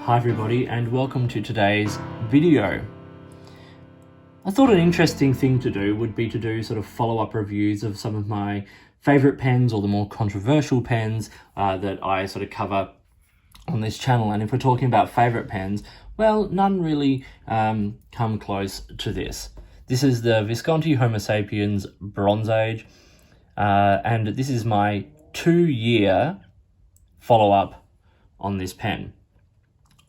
Hi everybody and welcome to today's video. I thought an interesting thing to do would be to do sort of follow-up reviews of some of my favorite pens or the more controversial pens that I sort of cover on this channel. And if we're talking about favorite pens, well, none really come close to this. This is the Visconti Homo Sapiens Bronze Age, and this is my 2-year follow-up on this pen.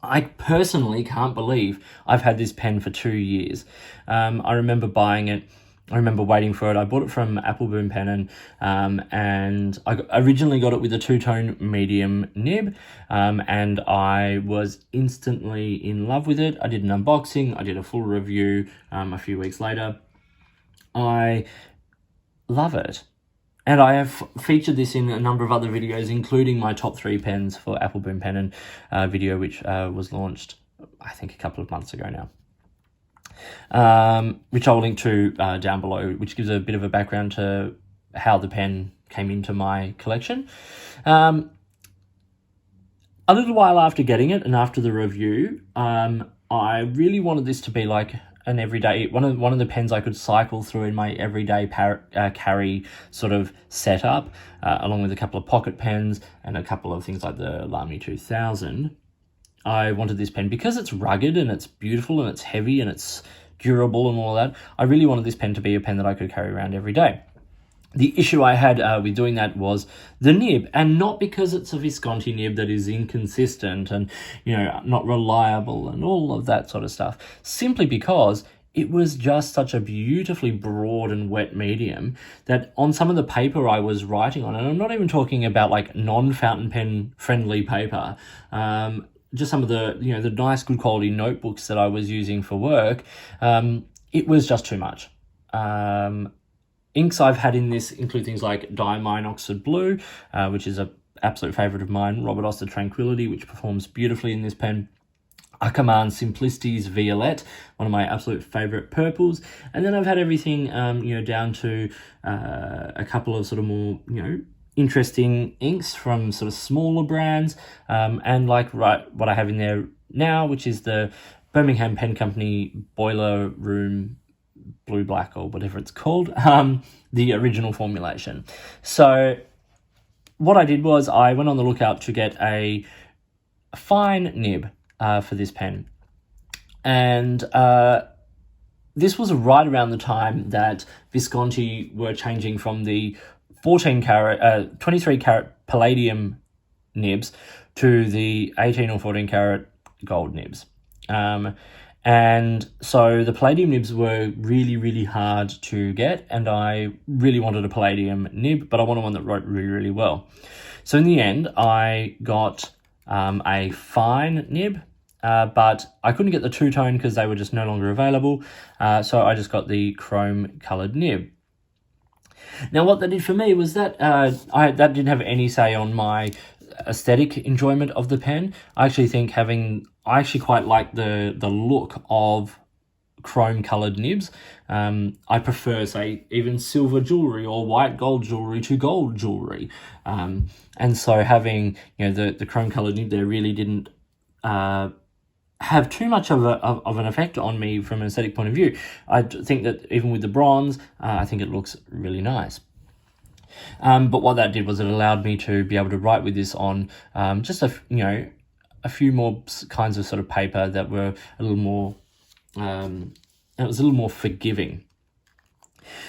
I personally can't believe I've had this pen for 2 years. I remember buying it. I remember waiting for it. I bought it from Apple Boom Pen, and I originally got it with a two-tone medium nib, and I was instantly in love with it. I did an unboxing. I did a full review a few weeks later. I love it. And I have featured this in a number of other videos, including my top 3 pens for Apple Boom Pen video, which was launched, I think, a couple of months ago now, which I'll link to down below, which gives a bit of a background to how the pen came into my collection. A little while after getting it and after the review, I really wanted this to be like an everyday, one of the pens I could cycle through in my everyday carry sort of setup, along with a couple of pocket pens and a couple of things like the Lamy 2000. I wanted this pen because it's rugged and it's beautiful and it's heavy and it's durable and all that. I really wanted this pen to be a pen that I could carry around every day. The issue I had with doing that was the nib, and not because it's a Visconti nib that is inconsistent and, you know, not reliable and all of that sort of stuff, simply because it was just such a beautifully broad and wet medium that on some of the paper I was writing on, and I'm not even talking about like non-fountain pen friendly paper, just some of the, you know, the nice good quality notebooks that I was using for work, it was just too much. Inks I've had in this include things like Diamine Oxford Blue, which is an absolute favourite of mine, Robert Oster Tranquility, which performs beautifully in this pen, Ackerman Simplicity's Violette, one of my absolute favourite purples, and then I've had everything, you know, down to a couple of sort of more, you know, interesting inks from sort of smaller brands, and like what I have in there now, which is the Birmingham Pen Company Boiler Room Blue Black or whatever it's called, the original formulation. So what I did was I went on the lookout to get a fine nib for this pen, and this was right around the time that Visconti were changing from the 23 karat palladium nibs to the 18 or 14 karat gold nibs. And so the palladium nibs were really, really hard to get, and I really wanted a palladium nib, but I wanted one that wrote really, really well. So in the end, I got a fine nib, but I couldn't get the two-tone because they were just no longer available, so I just got the chrome-coloured nib. Now, what that did for me was that that didn't have any say on my aesthetic enjoyment of the pen. I actually quite like the look of chrome coloured nibs. I prefer, say, even silver jewellery or white gold jewellery to gold jewellery. And so having, you know, the chrome coloured nib there really didn't have too much of an effect on me from an aesthetic point of view. I think that even with the bronze, I think it looks really nice. But what that did was it allowed me to be able to write with this on just a few more kinds of sort of paper that were a little more, it was a little more forgiving.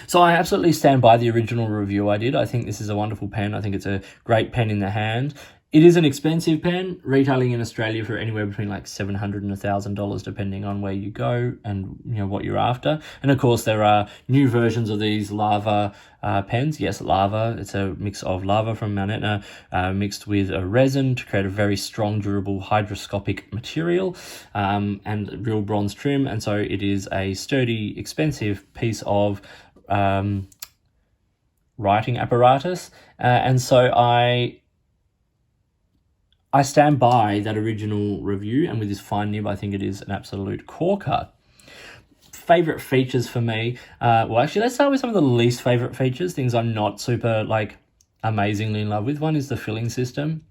So I absolutely stand by the original review I did. I think this is a wonderful pen. I think it's a great pen in the hand. It is an expensive pen, retailing in Australia for anywhere between like $700 and $1,000, depending on where you go and, you know, what you're after. And of course, there are new versions of these lava pens. Yes, lava. It's a mix of lava from Mount Etna mixed with a resin to create a very strong, durable, hygroscopic material, and real bronze trim. And so it is a sturdy, expensive piece of writing apparatus. And so I stand by that original review, and with this fine nib, I think it is an absolute corker. Favorite features for me, well, actually, let's start with some of the least favorite features, things I'm not super, like, amazingly in love with. One is the filling system.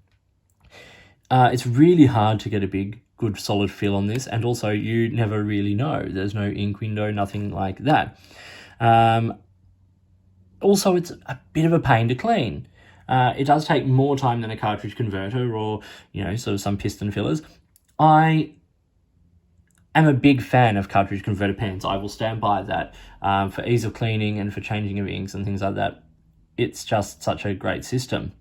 It's really hard to get a big, good solid feel on this, and also you never really know. There's no ink window, nothing like that. Also, it's a bit of a pain to clean. It does take more time than a cartridge converter or, sort of some piston fillers. I am a big fan of cartridge converter pens. I will stand by that for ease of cleaning and for changing of inks and things like that. It's just such a great system.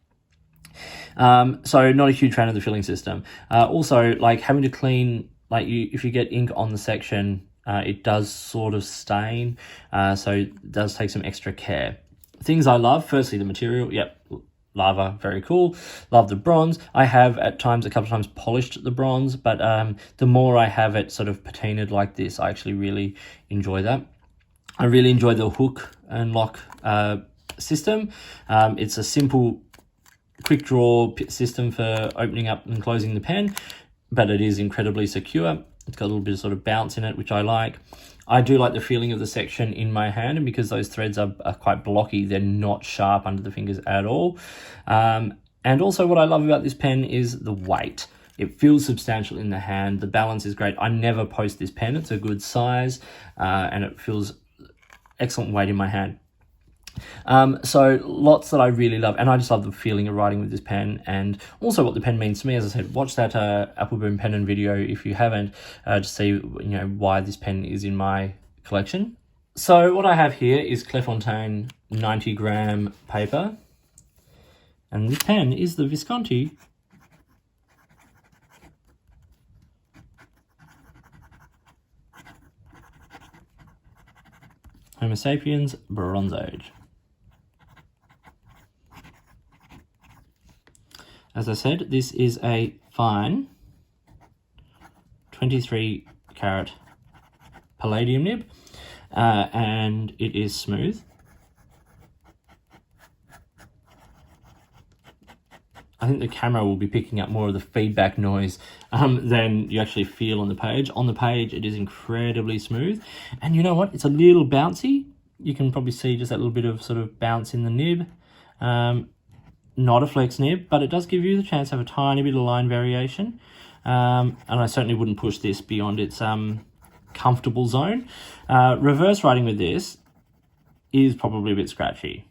So not a huge fan of the filling system. Also, like having to clean, if you get ink on the section, it does sort of stain. So it does take some extra care. Things I love, firstly, the material. Yep, lava, very cool. Love the bronze. I have a couple of times polished the bronze, but the more I have it sort of patinaed like this, I actually really enjoy that. I really enjoy the hook and lock system. It's a simple quick draw system for opening up and closing the pen, but it is incredibly secure. It's got a little bit of sort of bounce in it, which I like. I do like the feeling of the section in my hand, and because those threads are quite blocky, they're not sharp under the fingers at all. And also what I love about this pen is the weight. It feels substantial in the hand. The balance is great. I never post this pen. It's a good size, and it feels excellent weight in my hand. So lots that I really love, and I just love the feeling of writing with this pen, and also what the pen means to me. As I said, watch that Appleboom pen and video if you haven't, to see why this pen is in my collection. So what I have here is Clairefontaine 90-gram paper, and this pen is the Visconti Homo Sapiens Bronze Age. As I said, this is a fine 23 carat palladium nib, and it is smooth. I think the camera will be picking up more of the feedback noise than you actually feel on the page. On the page, it is incredibly smooth. And you know what? It's a little bouncy. You can probably see just that little bit of sort of bounce in the nib. Not a flex nib, but it does give you the chance to have a tiny bit of line variation. And I certainly wouldn't push this beyond its comfortable zone. Reverse writing with this is probably a bit scratchy.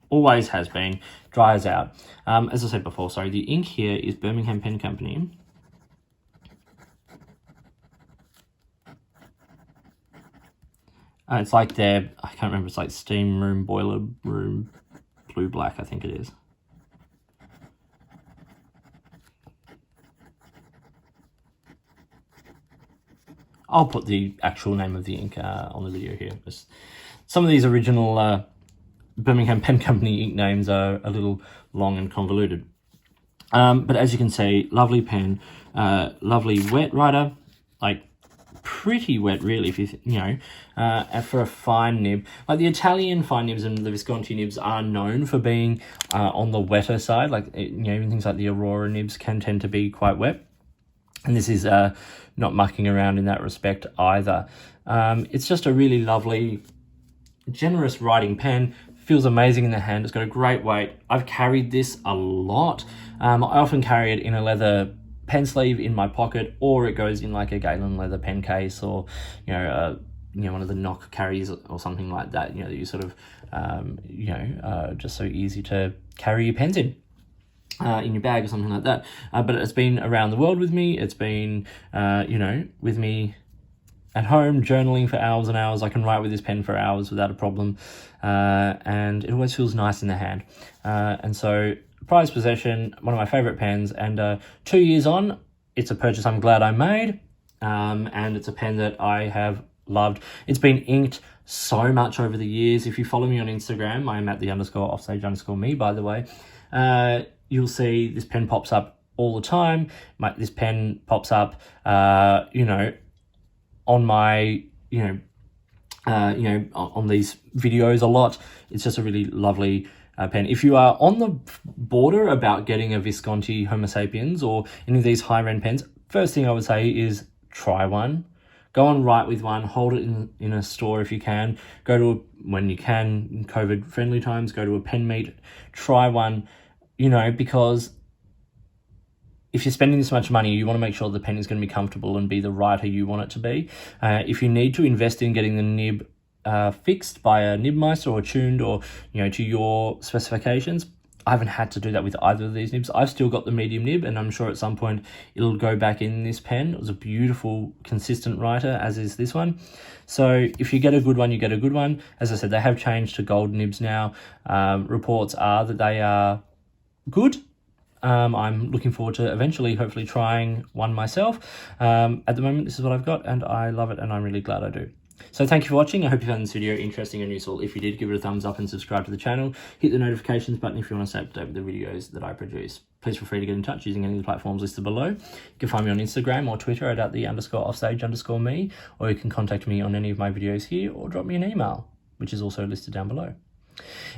Always has been, dries out. As I said before, sorry, the ink here is Birmingham Pen Company. It's like their, I can't remember, it's like steam room, boiler room, blue black, I think it is. I'll put the actual name of the ink on the video here. Some of these original Birmingham Pen Company ink names are a little long and convoluted. But as you can see, lovely pen, lovely wet writer, like pretty wet really, if for a fine nib. Like the Italian fine nibs and the Visconti nibs are known for being on the wetter side. Like, even things like the Aurora nibs can tend to be quite wet. And this is not mucking around in that respect either. It's just a really lovely, generous writing pen. Feels amazing in the hand. It's got a great weight. I've carried this a lot. I often carry it in a leather pen sleeve in my pocket, or it goes in like a Galen leather pen case, or one of the knock carries or something like that. That you sort of just so easy to carry your pens in your bag or something like that. But it's been around the world with me. It's been with me at home, journaling for hours and hours. I can write with this pen for hours without a problem, and it always feels nice in the hand. And so, prized possession, one of my favourite pens, and 2 years on, it's a purchase I'm glad I made, and it's a pen that I have loved. It's been inked so much over the years. If you follow me on Instagram, I am at @the_offstage_me, by the way. You'll see this pen pops up all the time. This pen pops up, on my, on these videos a lot. It's just a really lovely pen. If you are on the border about getting a Visconti Homo Sapiens or any of these higher-end pens, first thing I would say is try one. Go and write with one. Hold it in a store if you can. Go to, when you can, in COVID-friendly times, go to a pen meet. Try one, because if you're spending this much money, you want to make sure the pen is going to be comfortable and be the writer you want it to be. If you need to invest in getting the nib fixed by a nib meister or tuned or, to your specifications, I haven't had to do that with either of these nibs. I've still got the medium nib, and I'm sure at some point it'll go back in this pen. It was a beautiful, consistent writer, as is this one. So if you get a good one, you get a good one. As I said, they have changed to gold nibs now. Reports are that they are good. I'm looking forward to eventually, hopefully, trying one myself. At the moment, this is what I've got, and I love it, and I'm really glad I do. So thank you for watching. I hope you found this video interesting and useful. If you did, give it a thumbs up and subscribe to the channel. Hit the notifications button if you want to stay up to date with the videos that I produce. Please feel free to get in touch using any of the platforms listed below. You can find me on Instagram or Twitter at @the_offstage_me, or you can contact me on any of my videos here, or drop me an email, which is also listed down below.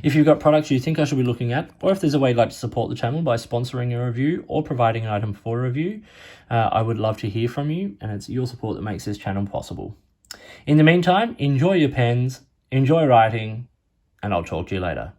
If you've got products you think I should be looking at, or if there's a way you'd like to support the channel by sponsoring a review or providing an item for a review, I would love to hear from you, and it's your support that makes this channel possible. In the meantime, enjoy your pens, enjoy writing, and I'll talk to you later.